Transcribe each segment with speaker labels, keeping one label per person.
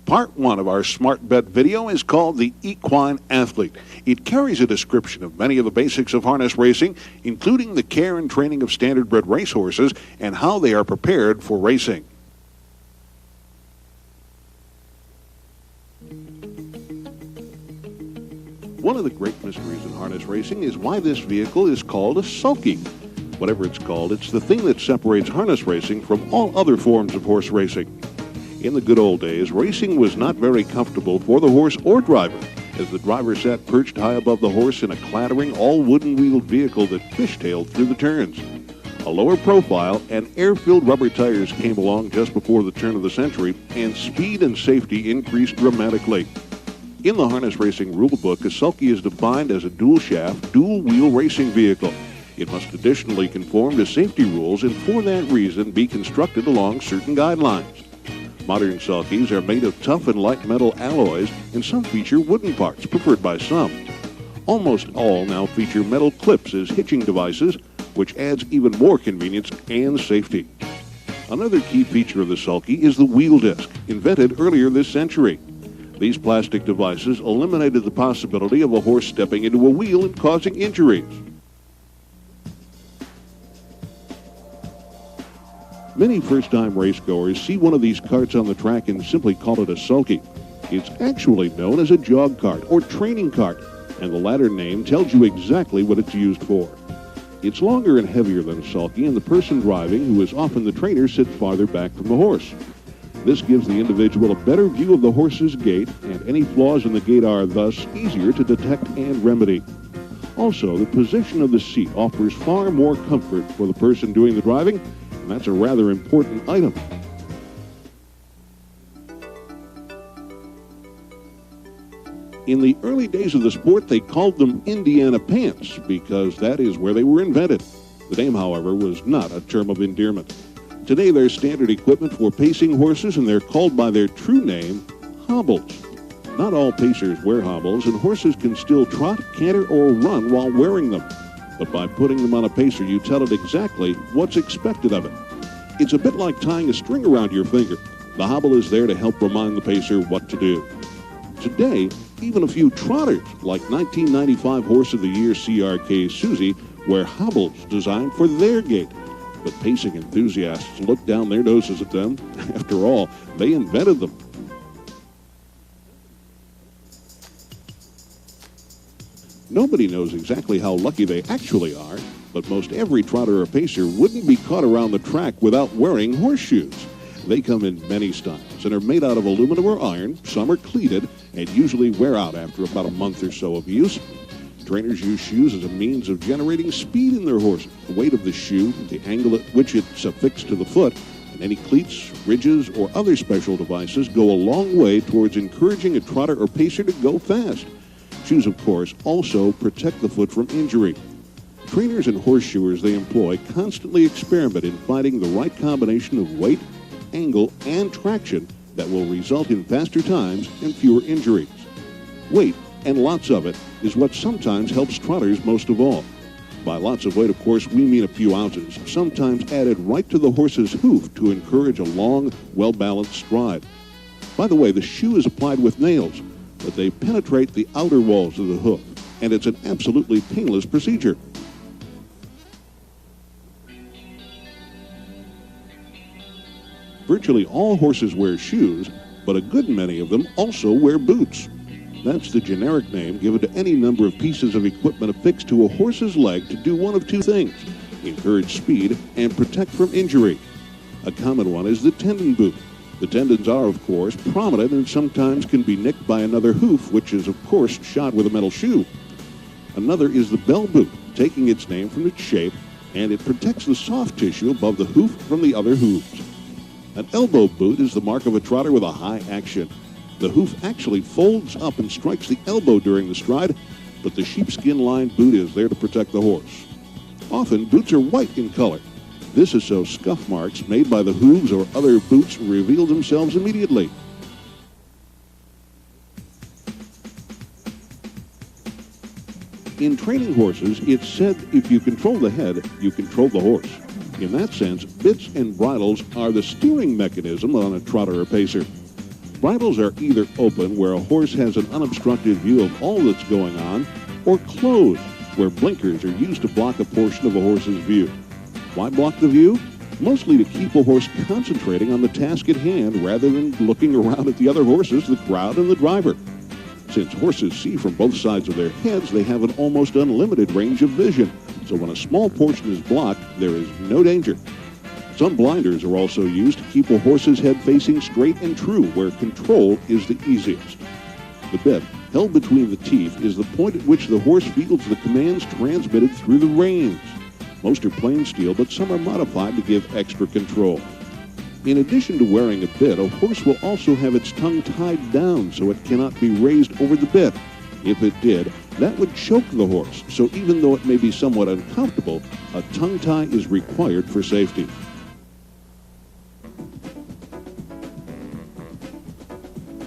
Speaker 1: Part 1 of our Smart Bet video is called the Equine Athlete. It carries a description of many of the basics of harness racing, including the care and training of standardbred racehorses and how they are prepared for racing. One of the great mysteries in harness racing is why this vehicle is called a sulky. Whatever it's called, it's the thing that separates harness racing from all other forms of horse racing. In the good old days, racing was not very comfortable for the horse or driver, as the driver sat perched high above the horse in a clattering, all-wooden-wheeled vehicle that fishtailed through the turns. A lower profile and air-filled rubber tires came along just before the turn of the century, and speed and safety increased dramatically. In the harness racing rulebook, a sulky is defined as a dual-shaft, dual-wheel racing vehicle. It must additionally conform to safety rules and for that reason be constructed along certain guidelines. Modern sulkies are made of tough and light metal alloys, and some feature wooden parts, preferred by some. Almost all now feature metal clips as hitching devices, which adds even more convenience and safety. Another key feature of the sulky is the wheel disc, invented earlier this century. These plastic devices eliminated the possibility of a horse stepping into a wheel and causing injuries. Many first-time racegoers see one of these carts on the track and simply call it a sulky. It's actually known as a jog cart or training cart, and the latter name tells you exactly what it's used for. It's longer and heavier than a sulky, and the person driving, who is often the trainer, sits farther back from the horse. This gives the individual a better view of the horse's gait, and any flaws in the gait are thus easier to detect and remedy. Also, the position of the seat offers far more comfort for the person doing the driving, and that's a rather important item. In the early days of the sport, they called them Indiana pants because that is where they were invented. The name, however, was not a term of endearment. Today, they're standard equipment for pacing horses, and they're called by their true name, hobbles. Not all pacers wear hobbles, and horses can still trot, canter, or run while wearing them. But by putting them on a pacer, you tell it exactly what's expected of it. It's a bit like tying a string around your finger. The hobble is there to help remind the pacer what to do. Today, even a few trotters, like 1995 Horse of the Year CRK Susie, wear hobbles designed for their gait. But pacing enthusiasts look down their noses at them. After all, they invented them. Nobody knows exactly how lucky they actually are, but most every trotter or pacer wouldn't be caught around the track without wearing horseshoes. They come in many styles and are made out of aluminum or iron. Some are cleated and usually wear out after about a month or so of use. Trainers use shoes as a means of generating speed in their horses. The weight of the shoe, the angle at which it's affixed to the foot, and any cleats, ridges, or other special devices go a long way towards encouraging a trotter or pacer to go fast. Shoes, of course, also protect the foot from injury. Trainers and horseshoers they employ constantly experiment in finding the right combination of weight, angle, and traction that will result in faster times and fewer injuries. Weight, and lots of it, is what sometimes helps trotters most of all. By lots of weight, of course, we mean a few ounces, sometimes added right to the horse's hoof to encourage a long, well-balanced stride. By the way, the shoe is applied with nails, but they penetrate the outer walls of the hoof, and it's an absolutely painless procedure. Virtually all horses wear shoes, but a good many of them also wear boots. That's the generic name given to any number of pieces of equipment affixed to a horse's leg to do one of two things: encourage speed and protect from injury. A common one is the tendon boot. The tendons are, of course, prominent and sometimes can be nicked by another hoof, which is, of course, shod with a metal shoe. Another is the bell boot, taking its name from its shape, and it protects the soft tissue above the hoof from the other hooves. An elbow boot is the mark of a trotter with a high action. The hoof actually folds up and strikes the elbow during the stride, but the sheepskin-lined boot is there to protect the horse. Often, boots are white in color. This is so scuff marks made by the hooves or other boots reveal themselves immediately. In training horses, it's said if you control the head, you control the horse. In that sense, bits and bridles are the steering mechanism on a trotter or pacer. Bridles are either open, where a horse has an unobstructed view of all that's going on, or closed, where blinkers are used to block a portion of a horse's view. Why block the view? Mostly to keep a horse concentrating on the task at hand rather than looking around at the other horses, the crowd, and the driver. Since horses see from both sides of their heads, they have an almost unlimited range of vision. So when a small portion is blocked, there is no danger. Some blinders are also used to keep a horse's head facing straight and true, where control is the easiest. The bit, held between the teeth, is the point at which the horse feels the commands transmitted through the reins. Most are plain steel, but some are modified to give extra control. In addition to wearing a bit, a horse will also have its tongue tied down so it cannot be raised over the bit. If it did, that would choke the horse, so even though it may be somewhat uncomfortable, a tongue tie is required for safety.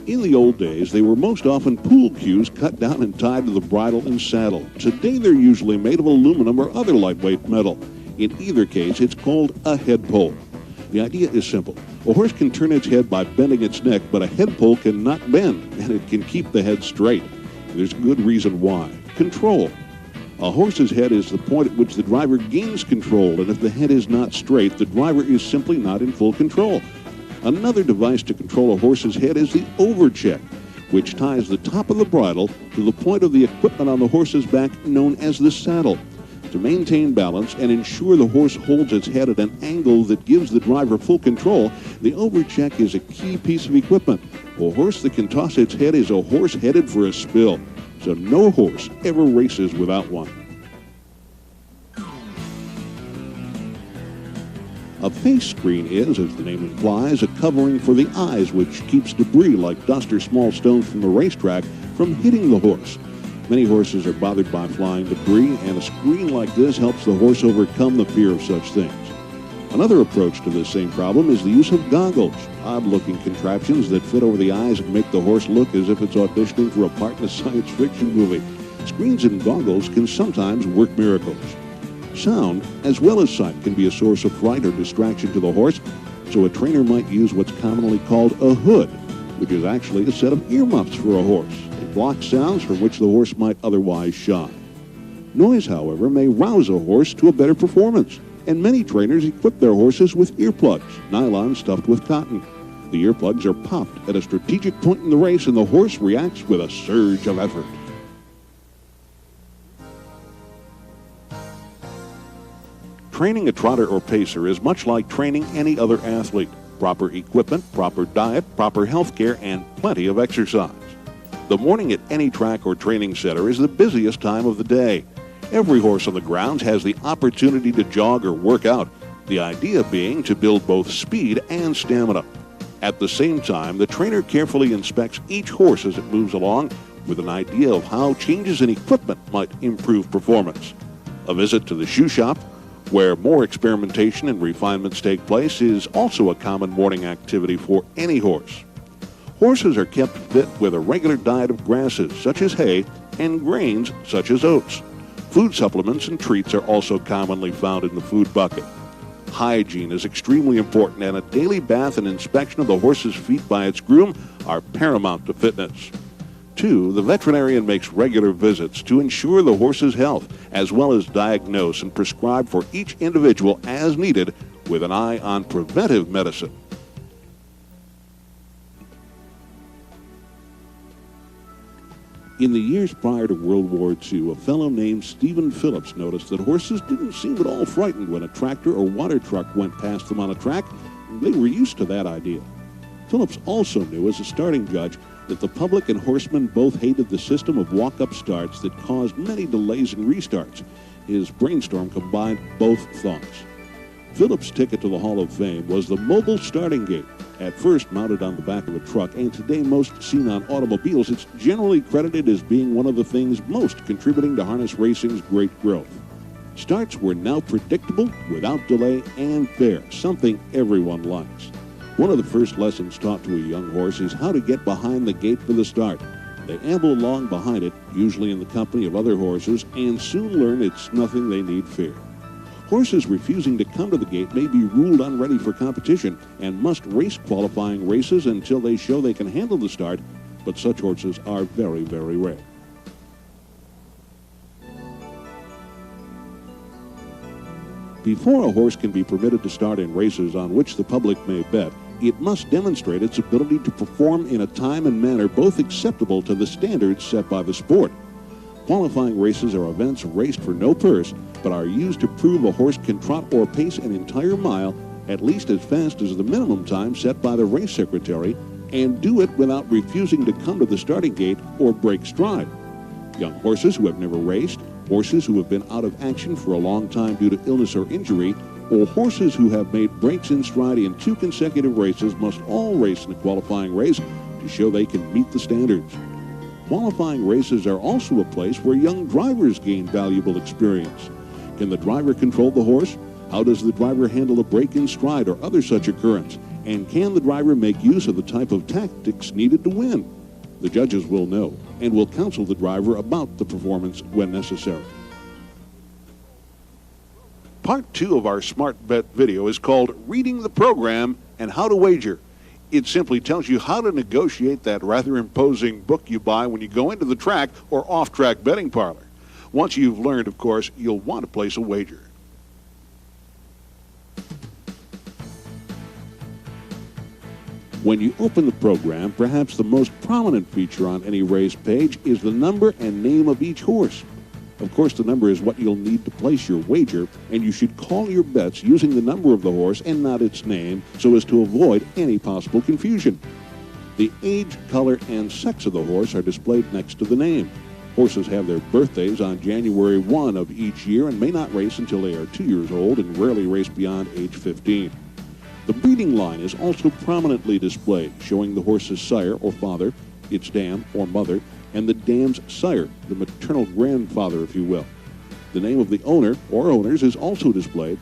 Speaker 1: In the old days, they were most often pool cues cut down and tied to the bridle and saddle. Today, they're usually made of aluminum or other lightweight metal. In either case, it's called a head pole. The idea is simple. A horse can turn its head by bending its neck, but a head pole cannot bend, and it can keep the head straight. There's good reason why. Control. A horse's head is the point at which the driver gains control, and if the head is not straight, the driver is simply not in full control. Another device to control a horse's head is the overcheck, which ties the top of the bridle to the point of the equipment on the horse's back known as the saddle. To maintain balance and ensure the horse holds its head at an angle that gives the driver full control, the overcheck is a key piece of equipment. A horse that can toss its head is a horse headed for a spill, so no horse ever races without one. A face screen is, as the name implies, a covering for the eyes which keeps debris like dust or small stones from the racetrack from hitting the horse. Many horses are bothered by flying debris, and a screen like this helps the horse overcome the fear of such things. Another approach to this same problem is the use of goggles, odd-looking contraptions that fit over the eyes and make the horse look as if it's auditioning for a part in a science fiction movie. Screens and goggles can sometimes work miracles. Sound, as well as sight, can be a source of fright or distraction to the horse, so a trainer might use what's commonly called a hood, which is actually a set of earmuffs for a horse. It blocks sounds from which the horse might otherwise shy. Noise, however, may rouse a horse to a better performance, and many trainers equip their horses with earplugs, nylon stuffed with cotton. The earplugs are popped at a strategic point in the race, and the horse reacts with a surge of effort. Training a trotter or pacer is much like training any other athlete. Proper equipment, proper diet, proper health care, and plenty of exercise. The morning at any track or training center is the busiest time of the day. Every horse on the grounds has the opportunity to jog or work out, the idea being to build both speed and stamina. At the same time, the trainer carefully inspects each horse as it moves along with an idea of how changes in equipment might improve performance. A visit to the shoe shop, where more experimentation and refinements take place, is also a common morning activity for any horse. Horses are kept fit with a regular diet of grasses, such as hay, and grains, such as oats. Food supplements and treats are also commonly found in the food bucket. Hygiene is extremely important, and a daily bath and inspection of the horse's feet by its groom are paramount to fitness. 2, the veterinarian makes regular visits to ensure the horse's health, as well as diagnose and prescribe for each individual as needed, with an eye on preventive medicine. In the years prior to World War II, a fellow named Stephen Phillips noticed that horses didn't seem at all frightened when a tractor or water truck went past them on a track. They were used to that idea. Phillips also knew as a starting judge that the public and horsemen both hated the system of walk-up starts that caused many delays and restarts. His brainstorm combined both thoughts. Phillips' ticket to the Hall of Fame was the mobile starting gate. At first mounted on the back of a truck, and today most seen on automobiles, it's generally credited as being one of the things most contributing to harness racing's great growth. Starts were now predictable, without delay, and fair, something everyone likes. One of the first lessons taught to a young horse is how to get behind the gate for the start. They amble along behind it, usually in the company of other horses, and soon learn it's nothing they need fear. Horses refusing to come to the gate may be ruled unready for competition and must race qualifying races until they show they can handle the start, but such horses are very, very rare. Before a horse can be permitted to start in races on which the public may bet, it must demonstrate its ability to perform in a time and manner both acceptable to the standards set by the sport. Qualifying races are events raced for no purse, but are used to prove a horse can trot or pace an entire mile at least as fast as the minimum time set by the race secretary, and do it without refusing to come to the starting gate or break stride. Young horses who have never raced, horses who have been out of action for a long time due to illness or injury, or horses who have made breaks in stride in 2 consecutive races must all race in a qualifying race to show they can meet the standards. Qualifying races are also a place where young drivers gain valuable experience. Can the driver control the horse? How does the driver handle a break in stride or other such occurrence? And can the driver make use of the type of tactics needed to win? The judges will know and will counsel the driver about the performance when necessary. Part 2 of our Smart Bet video is called Reading the Program and How to Wager. It simply tells you how to negotiate that rather imposing book you buy when you go into the track or off-track betting parlor. Once you've learned, of course, you'll want to place a wager. When you open the program, perhaps the most prominent feature on any race page is the number and name of each horse. Of course, the number is what you'll need to place your wager, and you should call your bets using the number of the horse and not its name so as to avoid any possible confusion. The age, color, and sex of the horse are displayed next to the name. Horses have their birthdays on January 1 of each year and may not race until they are 2 years old and rarely race beyond age 15. The breeding line is also prominently displayed, showing the horse's sire or father, its dam or mother, and the dam's sire, the maternal grandfather, if you will. The name of the owner or owners is also displayed.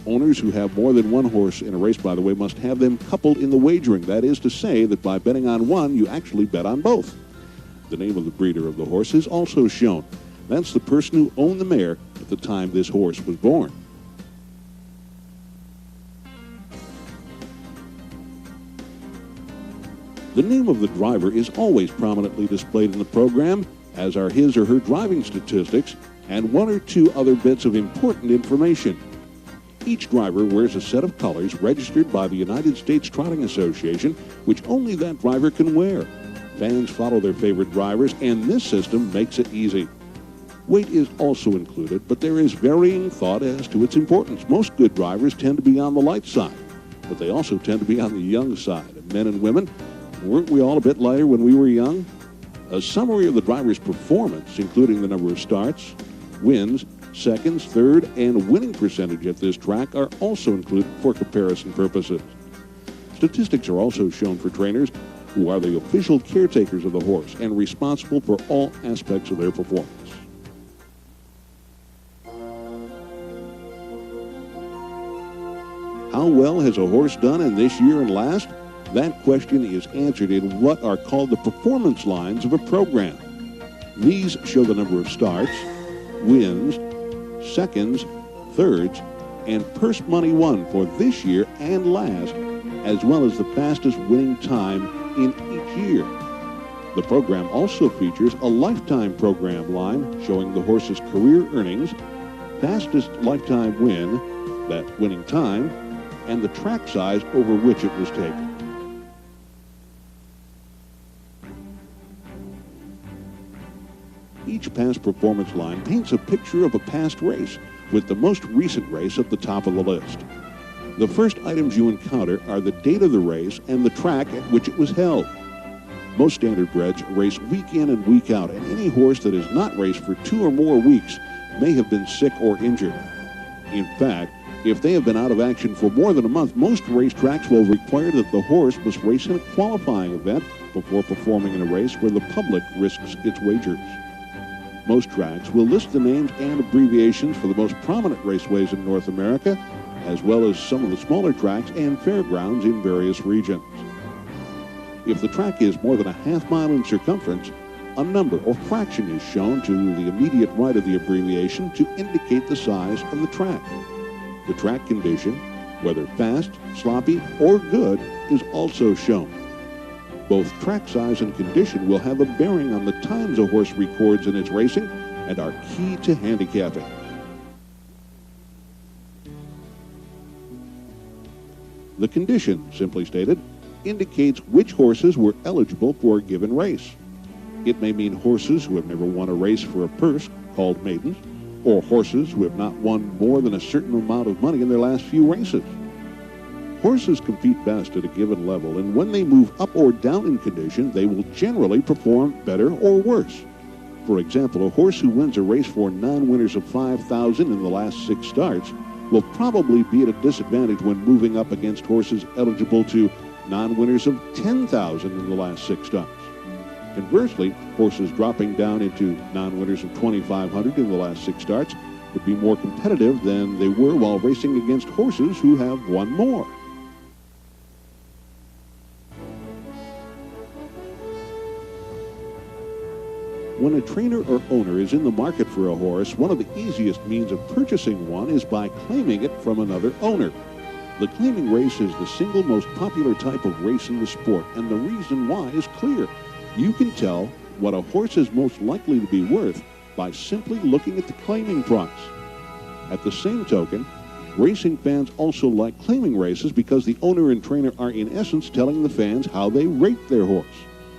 Speaker 1: Owners who have more than one horse in a race, by the way, must have them coupled in the wagering. That is to say that by betting on one, you actually bet on both. The name of the breeder of the horse is also shown. That's the person who owned the mare at the time this horse was born. The name of the driver is always prominently displayed in the program, as are his or her driving statistics and 1 or 2 other bits of important information. Each driver wears a set of colors registered by the United States Trotting Association, which only that driver can wear. Fans follow their favorite drivers, and this system makes it easy. Weight is also included, but there is varying thought as to its importance. Most good drivers tend to be on the light side, but they also tend to be on the young side. And men and women, weren't we all a bit lighter when we were young? A summary of the driver's performance, including the number of starts, wins, seconds, third, and winning percentage at this track, are also included for comparison purposes. Statistics are also shown for trainers who are the official caretakers of the horse and responsible for all aspects of their performance. How well has a horse done in this year and last? That question is answered in what are called the performance lines of a program. These show the number of starts, wins, seconds, thirds, and purse money won for this year and last, as well as the fastest winning time in each year. The program also features a lifetime program line showing the horse's career earnings, fastest lifetime win, that winning time, and the track size over which it was taken. Each past performance line paints a picture of a past race, with the most recent race at the top of the list. The first items you encounter are the date of the race and the track at which it was held. Most standardbreds race week in and week out, and any horse that has not raced for 2 or more weeks may have been sick or injured. In fact, if they have been out of action for more than a month, most racetracks will require that the horse must race in a qualifying event before performing in a race where the public risks its wagers. Most tracks will list the names and abbreviations for the most prominent raceways in North America, as well as some of the smaller tracks and fairgrounds in various regions. If the track is more than a half-mile in circumference, a number or fraction is shown to the immediate right of the abbreviation to indicate the size of the track. The track condition, whether fast, sloppy, or good, is also shown. Both track size and condition will have a bearing on the times a horse records in its racing and are key to handicapping. The condition, simply stated, indicates which horses were eligible for a given race. It may mean horses who have never won a race for a purse, called maidens, or horses who have not won more than a certain amount of money in their last few races. Horses compete best at a given level, and when they move up or down in condition, they will generally perform better or worse. For example, a horse who wins a race for non-winners of $5,000 in the last 6 starts will probably be at a disadvantage when moving up against horses eligible to non-winners of $10,000 in the last 6 starts. Conversely, horses dropping down into non-winners of $2,500 in the last 6 starts would be more competitive than they were while racing against horses who have won more. When a trainer or owner is in the market for a horse, one of the easiest means of purchasing one is by claiming it from another owner. The claiming race is the single most popular type of race in the sport, and the reason why is clear. You can tell what a horse is most likely to be worth by simply looking at the claiming price. At the same token, racing fans also like claiming races because the owner and trainer are in essence telling the fans how they rate their horse.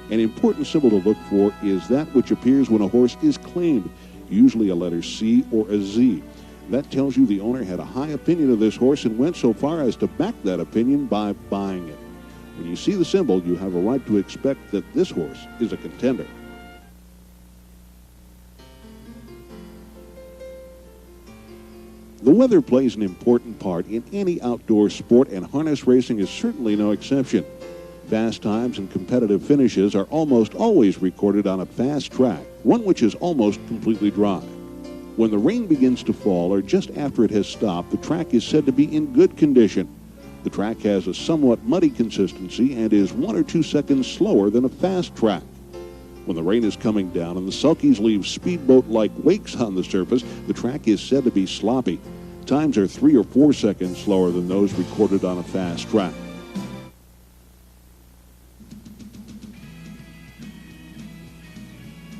Speaker 1: An important symbol to look for is that which appears when a horse is claimed, usually a letter C or a Z. That tells you the owner had a high opinion of this horse and went so far as to back that opinion by buying it. When you see the symbol, you have a right to expect that this horse is a contender. The weather plays an important part in any outdoor sport, and harness racing is certainly no exception. Fast times and competitive finishes are almost always recorded on a fast track, one which is almost completely dry. When the rain begins to fall or just after it has stopped, the track is said to be in good condition. The track has a somewhat muddy consistency and is 1 or 2 seconds slower than a fast track. When the rain is coming down and the sulkies leave speedboat-like wakes on the surface, the track is said to be sloppy. Times are 3 or 4 seconds slower than those recorded on a fast track.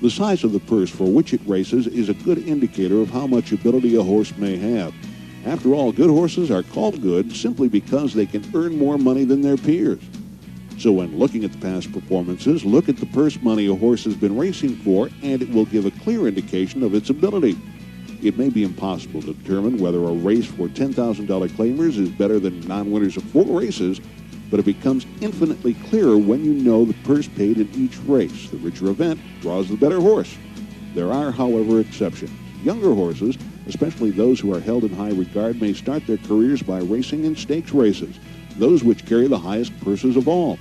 Speaker 1: The size of the purse for which it races is a good indicator of how much ability a horse may have. After all, good horses are called good simply because they can earn more money than their peers. So when looking at the past performances, look at the purse money a horse has been racing for, and it will give a clear indication of its ability. It may be impossible to determine whether a race for $10,000 claimers is better than non-winners of 4 races, but it becomes infinitely clearer when you know the purse paid in each race. The richer event draws the better horse. There are, however, exceptions. Younger horses, especially those who are held in high regard, may start their careers by racing in stakes races, those which carry the highest purses of all.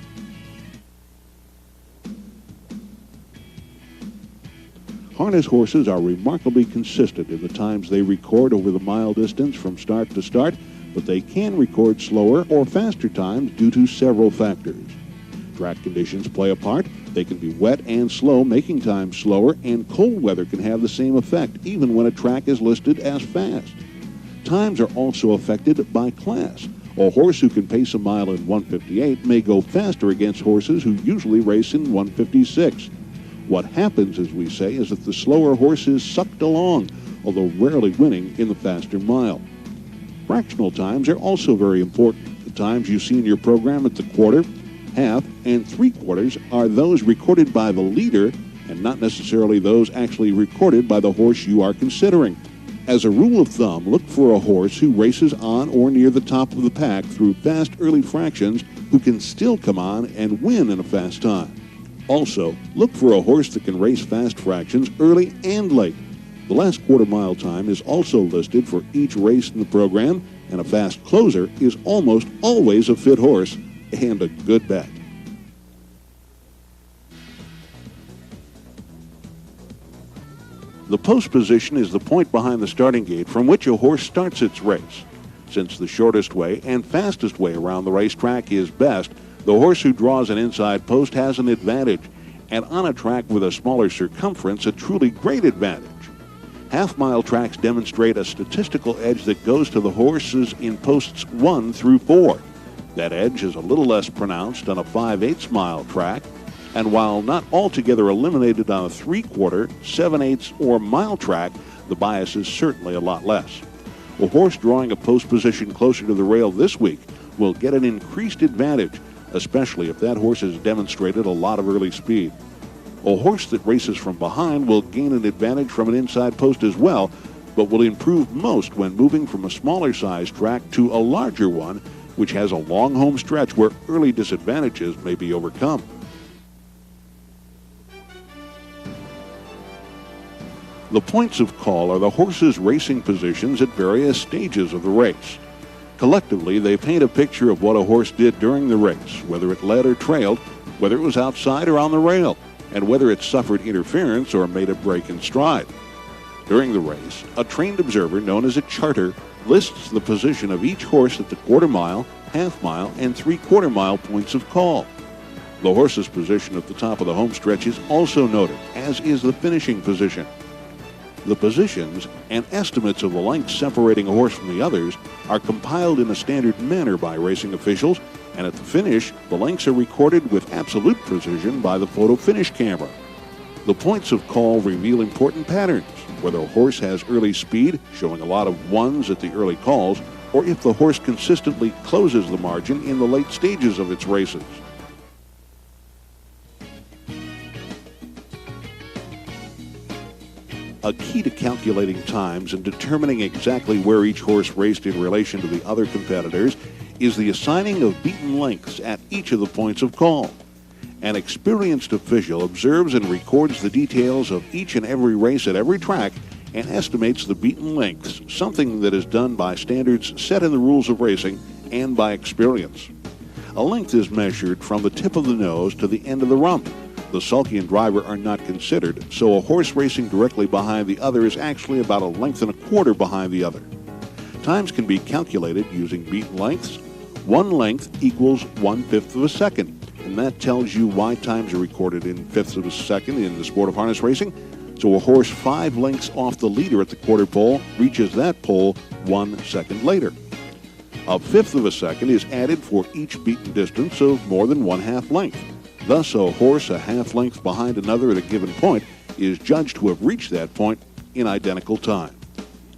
Speaker 1: Harness horses are remarkably consistent in the times they record over the mile distance from start to start, but they can record slower or faster times due to several factors. Track conditions play a part. They can be wet and slow, making time slower, and cold weather can have the same effect, even when a track is listed as fast. Times are also affected by class. A horse who can pace a mile in 1:58 may go faster against horses who usually race in 1:56. What happens, as we say, is that the slower horse is sucked along, although rarely winning in the faster mile. Fractional times are also very important. The times you see in your program at the quarter, half, and 3/4 are those recorded by the leader and not necessarily those actually recorded by the horse you are considering. As a rule of thumb, look for a horse who races on or near the top of the pack through fast early fractions who can still come on and win in a fast time. Also, look for a horse that can race fast fractions early and late. The last quarter-mile time is also listed for each race in the program, and a fast closer is almost always a fit horse and a good bet. The post position is the point behind the starting gate from which a horse starts its race. Since the shortest way and fastest way around the racetrack is best, the horse who draws an inside post has an advantage, and on a track with a smaller circumference, a truly great advantage. Half-mile tracks demonstrate a statistical edge that goes to the horses in posts 1 through 4. That edge is a little less pronounced on a 5/8 mile track, and while not altogether eliminated on a 3/4, 7/8, or mile track, the bias is certainly a lot less. A horse drawing a post position closer to the rail this week will get an increased advantage, especially if that horse has demonstrated a lot of early speed. A horse that races from behind will gain an advantage from an inside post as well, but will improve most when moving from a smaller size track to a larger one, which has a long home stretch where early disadvantages may be overcome. The points of call are the horse's racing positions at various stages of the race. Collectively, they paint a picture of what a horse did during the race, whether it led or trailed, whether it was outside or on the rail, and whether it suffered interference or made a break in stride. During the race, a trained observer known as a charter lists the position of each horse at the quarter-mile, half-mile, and three-quarter-mile points of call. The horse's position at the top of the home stretch is also noted, as is the finishing position. The positions and estimates of the length separating a horse from the others are compiled in a standard manner by racing officials, and at the finish, the lengths are recorded with absolute precision by the photo finish camera. The points of call reveal important patterns, whether a horse has early speed, showing a lot of ones at the early calls, or if the horse consistently closes the margin in the late stages of its races. A key to calculating times and determining exactly where each horse raced in relation to the other competitors is the assigning of beaten lengths at each of the points of call. An experienced official observes and records the details of each and every race at every track and estimates the beaten lengths, something that is done by standards set in the rules of racing and by experience. A length is measured from the tip of the nose to the end of the rump. The sulky and driver are not considered, so a horse racing directly behind the other is actually about a length and a quarter behind the other. Times can be calculated using beaten lengths. One length equals 1/5 of a second, and that tells you why times are recorded in fifths of a second in the sport of harness racing. So a horse 5 lengths off the leader at the quarter pole reaches that pole 1 second later. 1/5 of a second is added for each beaten distance of more than 1/2 length. Thus, a horse a half length behind another at a given point is judged to have reached that point in identical time.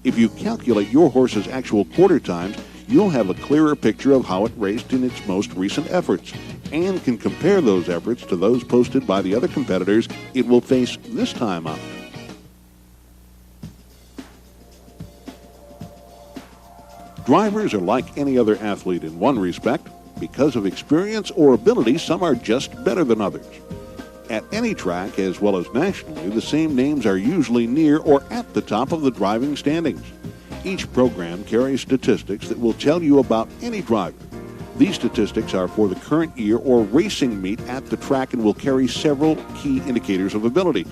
Speaker 1: If you calculate your horse's actual quarter times, you'll have a clearer picture of how it raced in its most recent efforts, and can compare those efforts to those posted by the other competitors it will face this time out. Drivers are like any other athlete in one respect. Because of experience or ability, some are just better than others. At any track, as well as nationally, the same names are usually near or at the top of the driving standings. Each program carries statistics that will tell you about any driver. These statistics are for the current year or racing meet at the track and will carry several key indicators of ability.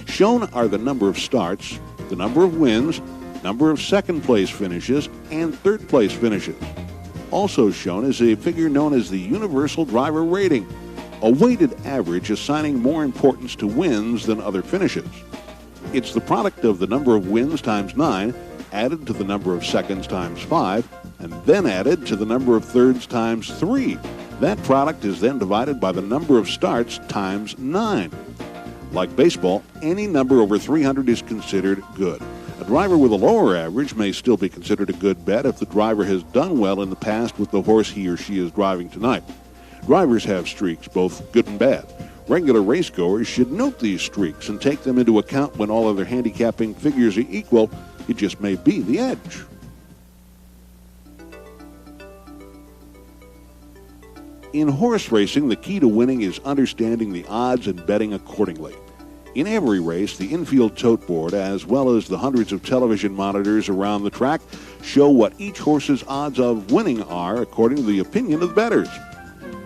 Speaker 1: Shown are the number of starts, the number of wins, number of second-place finishes, and third-place finishes. Also shown is a figure known as the Universal Driver Rating, a weighted average assigning more importance to wins than other finishes. It's the product of the number of wins times 9, added to the number of seconds times 5, and then added to the number of thirds times 3. That product is then divided by the number of starts times 9. Like baseball, any number over 300 is considered good. A driver with a lower average may still be considered a good bet if the driver has done well in the past with the horse he or she is driving tonight. Drivers have streaks, both good and bad. Regular racegoers should note these streaks and take them into account when all other handicapping figures are equal. It just may be the edge. In horse racing, the key to winning is understanding the odds and betting accordingly. In every race, the infield tote board, as well as the hundreds of television monitors around the track, show what each horse's odds of winning are according to the opinion of the bettors.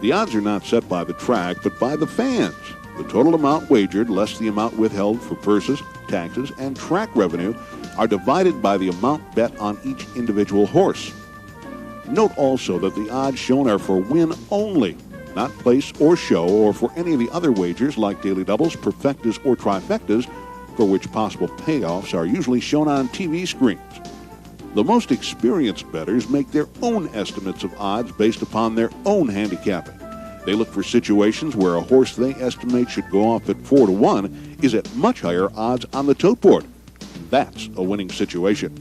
Speaker 1: The odds are not set by the track, but by the fans. The total amount wagered, less the amount withheld for purses, taxes, and track revenue, are divided by the amount bet on each individual horse. Note also that the odds shown are for win only, not place or show, or for any of the other wagers like daily doubles, perfectas, or trifectas, for which possible payoffs are usually shown on TV screens. The most experienced bettors make their own estimates of odds based upon their own handicapping. They look for situations where a horse they estimate should go off at 4-1 is at much higher odds on the tote board. That's a winning situation.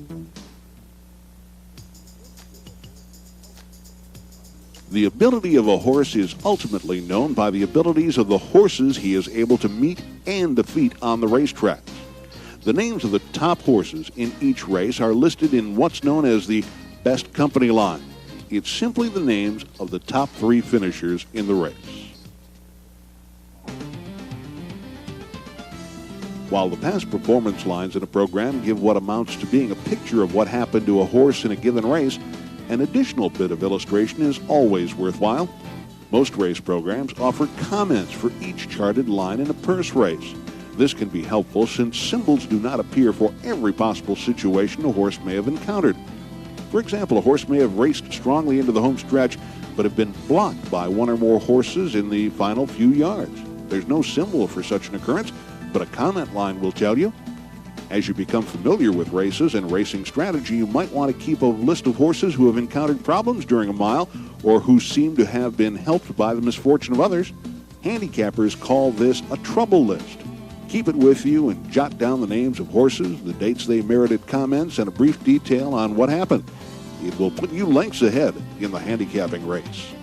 Speaker 1: The ability of a horse is ultimately known by the abilities of the horses he is able to meet and defeat on the racetrack. The names of the top horses in each race are listed in what's known as the best company line. It's simply the names of the top 3 finishers in the race. While the past performance lines in a program give what amounts to being a picture of what happened to a horse in a given race, an additional bit of illustration is always worthwhile. Most race programs offer comments for each charted line in a purse race. This can be helpful since symbols do not appear for every possible situation a horse may have encountered. For example, a horse may have raced strongly into the home stretch, but have been blocked by one or more horses in the final few yards. There's no symbol for such an occurrence, but a comment line will tell you. As you become familiar with races and racing strategy, you might want to keep a list of horses who have encountered problems during a mile or who seem to have been helped by the misfortune of others. Handicappers call this a trouble list. Keep it with you and jot down the names of horses, the dates they merited comments, and a brief detail on what happened. It will put you lengths ahead in the handicapping race.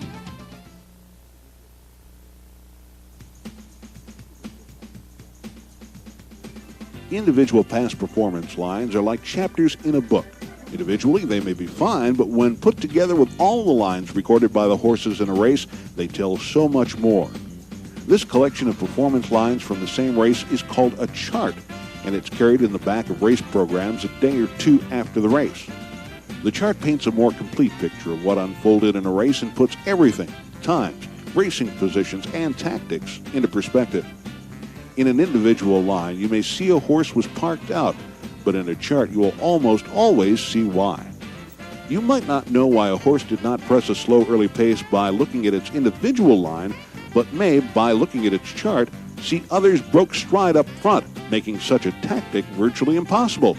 Speaker 1: Individual past performance lines are like chapters in a book. Individually, they may be fine, but when put together with all the lines recorded by the horses in a race, they tell so much more. This collection of performance lines from the same race is called a chart, and it's carried in the back of race programs a day or 2 after the race. The chart paints a more complete picture of what unfolded in a race and puts everything, times, racing positions, and tactics into perspective. In an individual line, you may see a horse was parked out, but in a chart you will almost always see why. You might not know why a horse did not press a slow early pace by looking at its individual line, but may, by looking at its chart, see others broke stride up front, making such a tactic virtually impossible.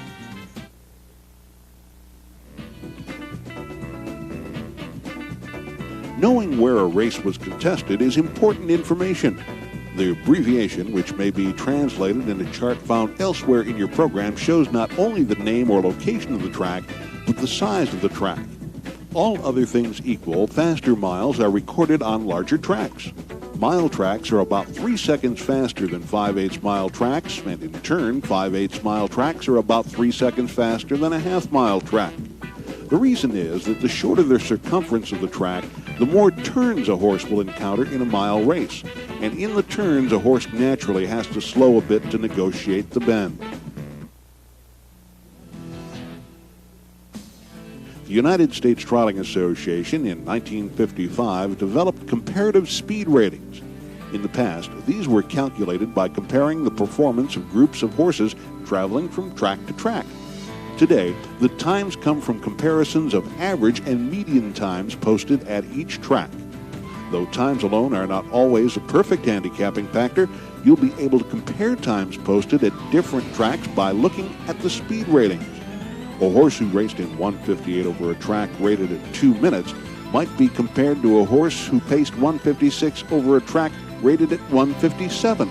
Speaker 1: Knowing where a race was contested is important information. The abbreviation, which may be translated in a chart found elsewhere in your program, shows not only the name or location of the track, but the size of the track. All other things equal, faster miles are recorded on larger tracks. Mile tracks are about 3 seconds faster than 5/8 mile tracks, and in turn, 5/8 mile tracks are about 3 seconds faster than a half-mile track. The reason is that the shorter the circumference of the track, the more turns a horse will encounter in a mile race, and in the turns, a horse naturally has to slow a bit to negotiate the bend. The United States Trialing Association in 1955 developed comparative speed ratings. In the past, these were calculated by comparing the performance of groups of horses traveling from track to track. Today, the times come from comparisons of average and median times posted at each track. Though times alone are not always a perfect handicapping factor, you'll be able to compare times posted at different tracks by looking at the speed ratings. A horse who raced in 1:58 over a track rated at 2 minutes might be compared to a horse who paced 1:56 over a track rated at 1:57.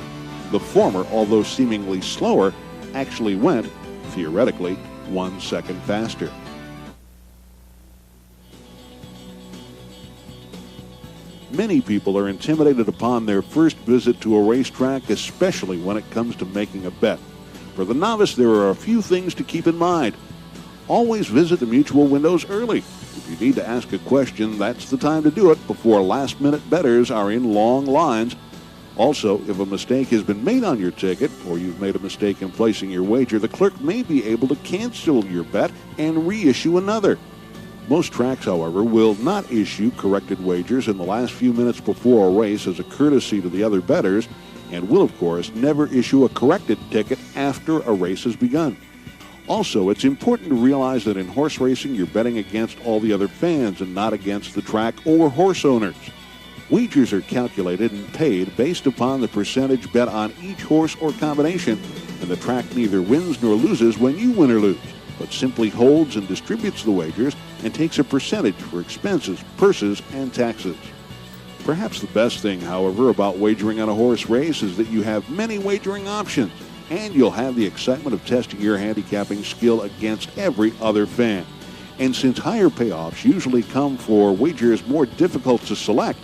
Speaker 1: The former, although seemingly slower, actually went, theoretically, 1 second faster. Many people are intimidated upon their first visit to a racetrack, especially when it comes to making a bet. For the novice, there are a few things to keep in mind. Always visit the mutual windows early. If you need to ask a question, that's the time to do it before last-minute bettors are in long lines. Also, if a mistake has been made on your ticket, or you've made a mistake in placing your wager, the clerk may be able to cancel your bet and reissue another. Most tracks, however, will not issue corrected wagers in the last few minutes before a race as a courtesy to the other bettors, and will, of course, never issue a corrected ticket after a race has begun. Also, it's important to realize that in horse racing, you're betting against all the other fans and not against the track or horse owners. Wagers are calculated and paid based upon the percentage bet on each horse or combination, and the track neither wins nor loses when you win or lose, but simply holds and distributes the wagers and takes a percentage for expenses, purses, and taxes. Perhaps the best thing, however, about wagering on a horse race is that you have many wagering options, and you'll have the excitement of testing your handicapping skill against every other fan. And since higher payoffs usually come for wagers more difficult to select,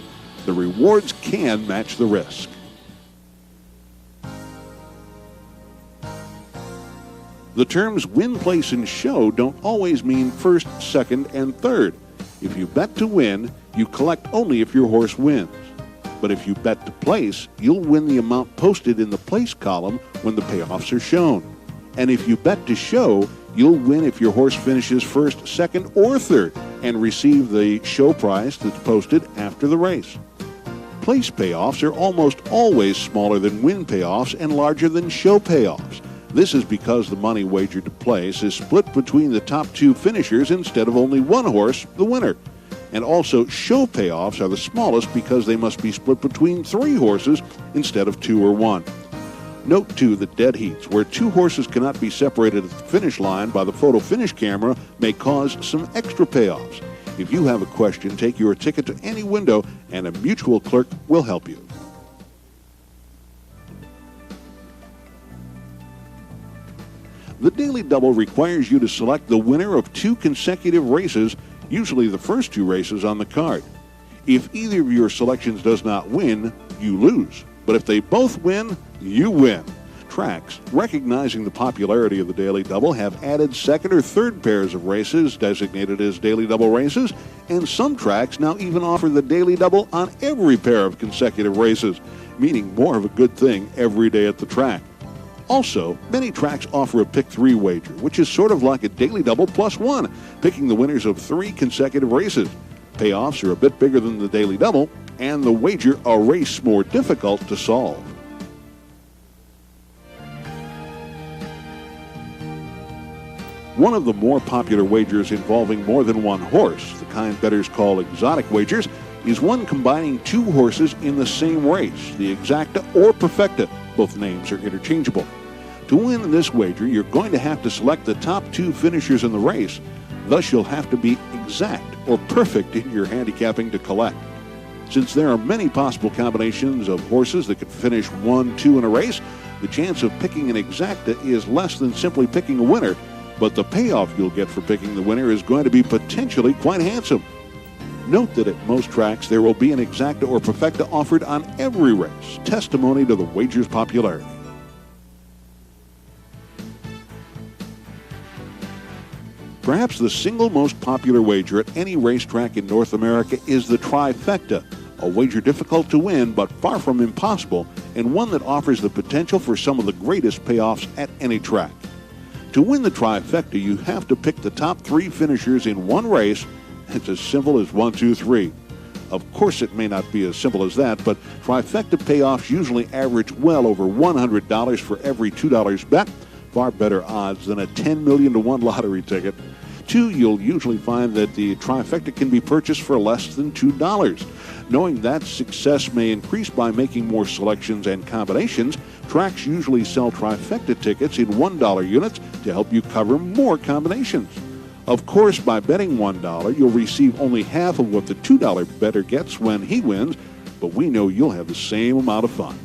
Speaker 1: the rewards can match the risk. The terms win, place, and show don't always mean first, second, and third. If you bet to win, you collect only if your horse wins. But if you bet to place, you'll win the amount posted in the place column when the payoffs are shown. And if you bet to show, you'll win if your horse finishes first, second, or third and receive the show price that's posted after the race. Place payoffs are almost always smaller than win payoffs and larger than show payoffs. This is because the money wagered to place is split between the top two finishers instead of only one horse, the winner. And also, show payoffs are the smallest because they must be split between three horses instead of two or one. Note, too, that dead heats, where two horses cannot be separated at the finish line by the photo finish camera, may cause some extra payoffs. If you have a question, take your ticket to any window and a mutual clerk will help you. The Daily Double requires you to select the winner of two consecutive races, usually the first two races on the card. If either of your selections does not win, you lose. But if they both win, you win. Tracks, recognizing the popularity of the Daily Double, have added second or third pairs of races designated as Daily Double races, and some tracks now even offer the Daily Double on every pair of consecutive races, meaning more of a good thing every day at the track. Also, many tracks offer a pick three wager, which is sort of like a Daily Double plus one, picking the winners of three consecutive races. Payoffs are a bit bigger than the Daily Double, and the wager a race more difficult to solve. One of the more popular wagers involving more than one horse, the kind bettors call exotic wagers, is one combining two horses in the same race, the exacta or perfecta. Both names are interchangeable. To win this wager, you're going to have to select the top two finishers in the race. Thus, you'll have to be exact or perfect in your handicapping to collect. Since there are many possible combinations of horses that could finish 1-2 in a race, the chance of picking an exacta is less than simply picking a winner, but the payoff you'll get for picking the winner is going to be potentially quite handsome. Note that at most tracks there will be an exacta or perfecta offered on every race, testimony to the wager's popularity. Perhaps the single most popular wager at any racetrack in North America is the trifecta, a wager difficult to win but far from impossible, and one that offers the potential for some of the greatest payoffs at any track. To win the trifecta, you have to pick the top three finishers in one race. It's as simple as 1, 2, 3. Of course, it may not be as simple as that, but trifecta payoffs usually average well over $100 for every $2 bet, far better odds than a 10 million to 1 lottery ticket. 2, you'll usually find that the trifecta can be purchased for less than $2. Knowing that success may increase by making more selections and combinations, tracks usually sell trifecta tickets in $1 units to help you cover more combinations. Of course, by betting $1, you'll receive only half of what the $2 bettor gets when he wins, but we know you'll have the same amount of fun.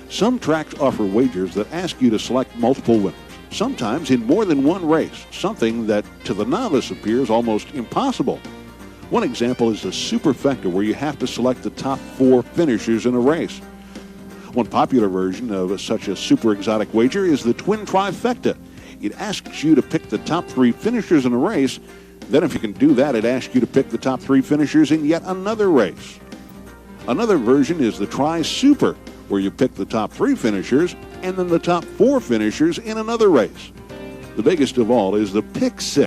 Speaker 1: Some tracks offer wagers that ask you to select multiple winners, sometimes in more than one race, something that to the novice appears almost impossible. One example is the superfecta, where you have to select the top 4 finishers in a race. One popular version of such a super exotic wager is the twin trifecta. It asks you to pick the top 3 finishers in a race. Then if you can do that, it asks you to pick the top 3 finishers in yet another race. Another version is the tri-super, where you pick the top 3 finishers and then the top 4 finishers in another race. The biggest of all is the pick 6.